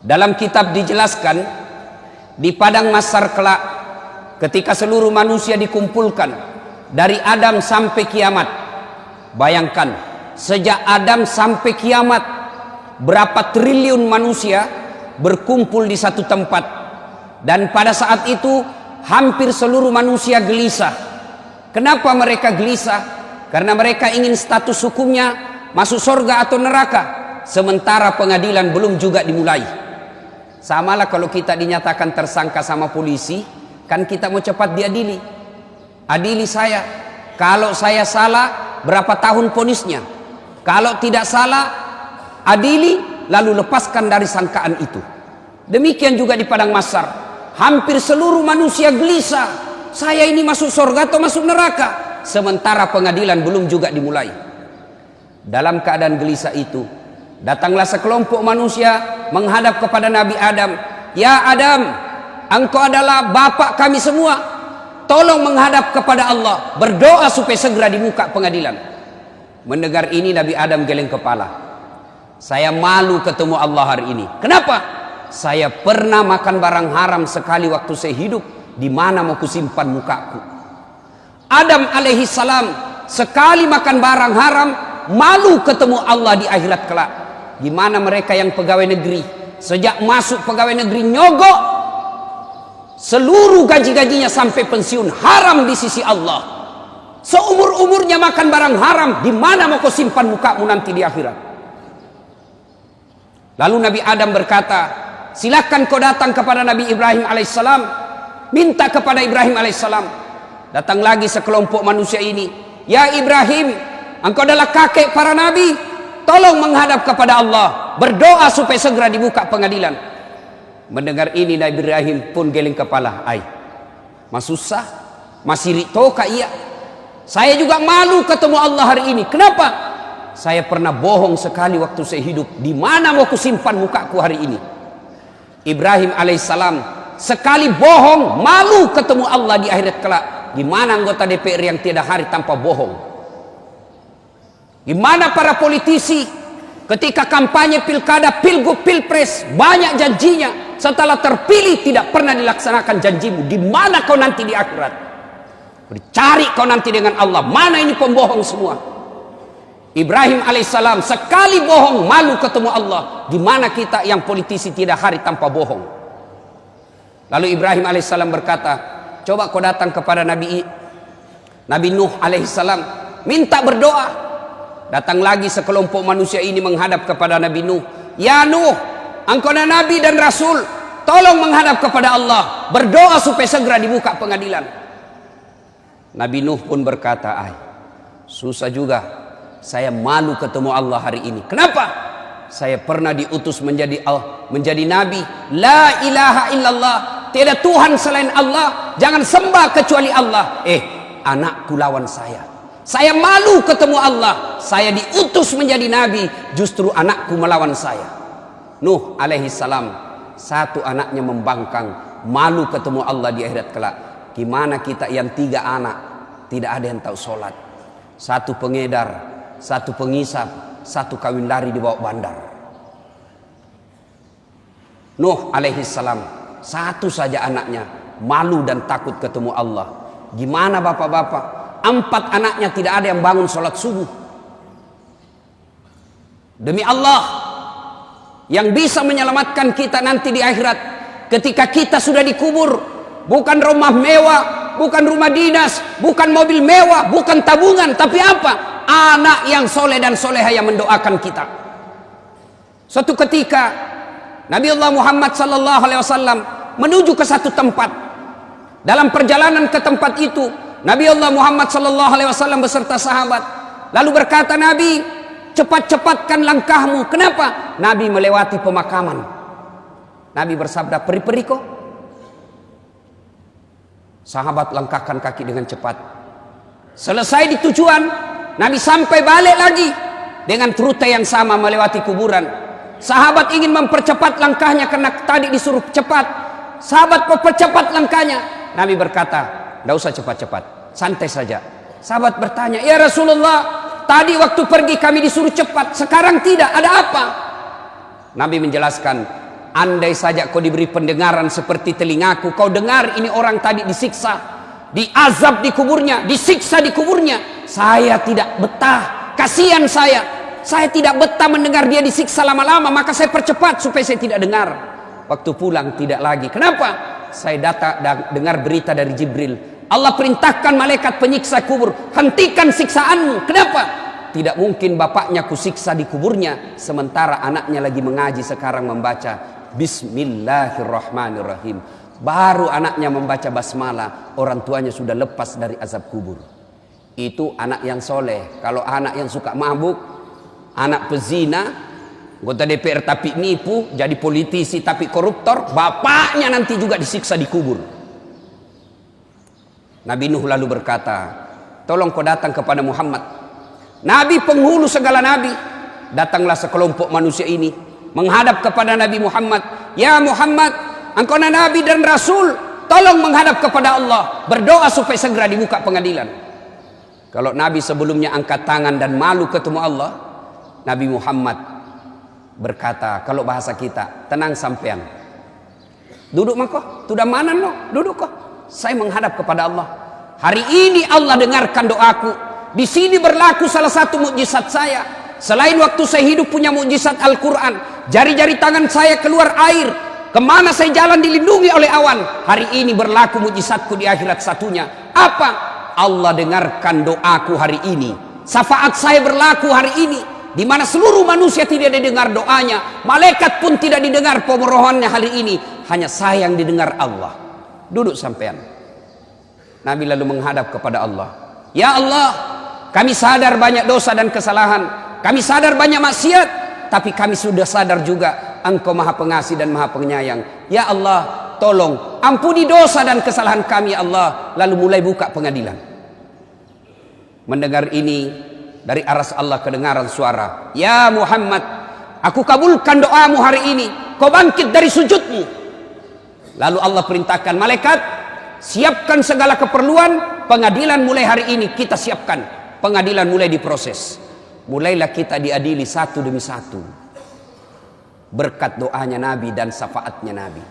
Dalam kitab dijelaskan, di padang mahsyar kelak, ketika seluruh manusia dikumpulkan dari Adam sampai kiamat. Bayangkan, sejak Adam sampai kiamat, berapa triliun manusia berkumpul di satu tempat. Dan pada saat itu hampir seluruh manusia gelisah. Kenapa mereka gelisah? Karena mereka ingin status hukumnya masuk surga atau neraka, sementara pengadilan belum juga dimulai. Samalah kalau kita dinyatakan tersangka sama polisi, kan kita mau cepat diadili. Adili saya. Kalau saya salah, berapa tahun vonisnya? Kalau tidak salah, adili lalu lepaskan dari sangkaan itu. Demikian juga di padang mahsyar. Hampir seluruh manusia gelisah. Saya ini masuk surga atau masuk neraka? Sementara pengadilan belum juga dimulai. Dalam keadaan gelisah itu, datanglah sekelompok manusia menghadap kepada Nabi Adam. Ya Adam, engkau adalah bapak kami semua. Tolong menghadap kepada Allah, berdoa supaya segera dibuka pengadilan. Mendengar ini Nabi Adam geleng kepala. Saya malu ketemu Allah hari ini. Kenapa? Saya pernah makan barang haram sekali waktu saya hidup. Di mana mau kusimpan mukaku? Adam alaihi salam sekali makan barang haram, malu ketemu Allah di akhirat kelak. Gimana mereka yang pegawai negeri, sejak masuk pegawai negeri nyogok, seluruh gaji-gajinya sampai pensiun haram di sisi Allah. Seumur-umurnya makan barang haram, di mana mau kau simpan mukamu nanti di akhirat? Lalu Nabi Adam berkata, silakan kau datang kepada Nabi Ibrahim alaihissalam, minta kepada Ibrahim alaihissalam. Datang lagi sekelompok manusia ini. Ya Ibrahim, engkau adalah kakek para nabi, tolong menghadap kepada Allah, berdoa supaya segera dibuka pengadilan. Mendengar ini Nabi Ibrahim pun geleng kepala. Mas susah, masih ritoka iya. Saya juga malu ketemu Allah hari ini. Kenapa? Saya pernah bohong sekali waktu saya hidup. Di mana mau kusimpan mukaku hari ini? Ibrahim alaihissalam sekali bohong, malu ketemu Allah di akhirat kelak. Gimana anggota DPR yang tiada hari tanpa bohong? Gimana para politisi ketika kampanye pilkada, pilgub, pilpres, banyak janjinya, setelah terpilih tidak pernah dilaksanakan janjimu? Di mana kau nanti di akhirat? Dicari kau nanti dengan Allah. Mana ini pembohong semua? Ibrahim alaihissalam sekali bohong, malu ketemu Allah. Gimana kita yang politisi tidak hari tanpa bohong? Lalu Ibrahim alaihissalam berkata, coba kau datang kepada Nabi Nuh alaihissalam, minta berdoa. Datang lagi sekelompok manusia ini menghadap kepada Nabi Nuh. Ya Nuh, engkau adalah Nabi dan Rasul, tolong menghadap kepada Allah, berdoa supaya segera dibuka pengadilan. Nabi Nuh pun berkata, susah juga, saya malu ketemu Allah hari ini. Kenapa? Saya pernah diutus menjadi Nabi. La ilaha illallah, tiada Tuhan selain Allah, jangan sembah kecuali Allah. Anakku lawan saya. Saya malu ketemu Allah. Saya diutus menjadi Nabi, justru anakku melawan saya. Nuh alaihi salam, satu anaknya membangkang, malu ketemu Allah di akhirat kelak. Gimana kita yang 3 anak, tidak ada yang tahu sholat. Satu pengedar, satu pengisap, satu kawin lari di bawah bandar. Nuh alaihi salam, satu saja anaknya, malu dan takut ketemu Allah. Gimana bapak-bapak? 4 anaknya tidak ada yang bangun sholat subuh. Demi Allah, yang bisa menyelamatkan kita nanti di akhirat, ketika kita sudah dikubur, bukan rumah mewah, bukan rumah dinas, bukan mobil mewah, bukan tabungan, tapi apa? Anak yang soleh dan soleha yang mendoakan kita. Suatu ketika Nabi Allah Muhammad sallallahu alaihi wasallam menuju ke satu tempat. Dalam perjalanan ke tempat itu, Nabi Allah Muhammad sallallahu alaihi wasallam beserta sahabat lalu berkata, Nabi, cepat-cepatkan langkahmu. Kenapa? Nabi melewati pemakaman. Nabi bersabda, peri-peri kok. Sahabat langkahkan kaki dengan cepat. Selesai di tujuan, Nabi sampai balik lagi dengan rute yang sama melewati kuburan. Sahabat ingin mempercepat langkahnya karena tadi disuruh cepat. Sahabat mempercepat langkahnya. Nabi berkata, tidak usah cepat-cepat, santai saja. Sahabat bertanya, ya Rasulullah, tadi waktu pergi kami disuruh cepat, sekarang tidak, ada apa? Nabi menjelaskan, andai saja kau diberi pendengaran seperti telingaku, kau dengar ini orang tadi disiksa, diazab di kuburnya, disiksa di kuburnya. Saya tidak betah, kasihan saya tidak betah mendengar dia disiksa lama-lama, maka saya percepat supaya saya tidak dengar. Waktu pulang tidak lagi. Kenapa? Saya dengar berita dari Jibril, Allah perintahkan malaikat penyiksa kubur, hentikan siksaanmu. Kenapa? Tidak mungkin bapaknya kusiksa di kuburnya sementara anaknya lagi mengaji sekarang membaca Bismillahirrahmanirrahim. Baru anaknya membaca basmalah, orang tuanya sudah lepas dari azab kubur. Itu anak yang soleh. Kalau anak yang suka mabuk, anak pezina, anggota DPR tapi nipu, jadi politisi tapi koruptor, bapaknya nanti juga disiksa di kubur. Nabi Nuh lalu berkata, tolong kau datang kepada Muhammad, Nabi penghulu segala nabi. Datanglah sekelompok manusia ini menghadap kepada Nabi Muhammad. Ya Muhammad, engkau nabi dan rasul, tolong menghadap kepada Allah, berdoa supaya segera dibuka pengadilan. Kalau Nabi sebelumnya angkat tangan dan malu ketemu Allah, Nabi Muhammad berkata, kalau bahasa kita, tenang sampean, duduk mako, sudah mana no, duduk kok, saya menghadap kepada Allah. Hari ini Allah dengarkan doaku. Di sini berlaku salah satu mukjizat saya. Selain waktu saya hidup punya mukjizat Al-Quran, jari-jari tangan saya keluar air, kemana saya jalan dilindungi oleh awan. Hari ini berlaku mukjizatku di akhirat satunya. Apa? Allah dengarkan doaku hari ini. Syafaat saya berlaku hari ini, di mana seluruh manusia tidak didengar doanya, malaikat pun tidak didengar pemohonannya hari ini, hanya saya yang didengar Allah. Duduk sampean. Nabi lalu menghadap kepada Allah. Ya Allah, kami sadar banyak dosa dan kesalahan, kami sadar banyak maksiat, tapi kami sudah sadar juga Engkau Maha Pengasih dan Maha Penyayang. Ya Allah, tolong ampuni dosa dan kesalahan kami ya Allah. Lalu mulai buka pengadilan. Mendengar ini, dari aras Allah kedengaran suara, ya Muhammad, aku kabulkan doamu hari ini, kau bangkit dari sujudmu. Lalu Allah perintahkan malaikat, siapkan segala keperluan, pengadilan mulai hari ini kita siapkan. Pengadilan mulai diproses. Mulailah kita diadili satu demi satu, berkat doanya Nabi dan syafaatnya Nabi.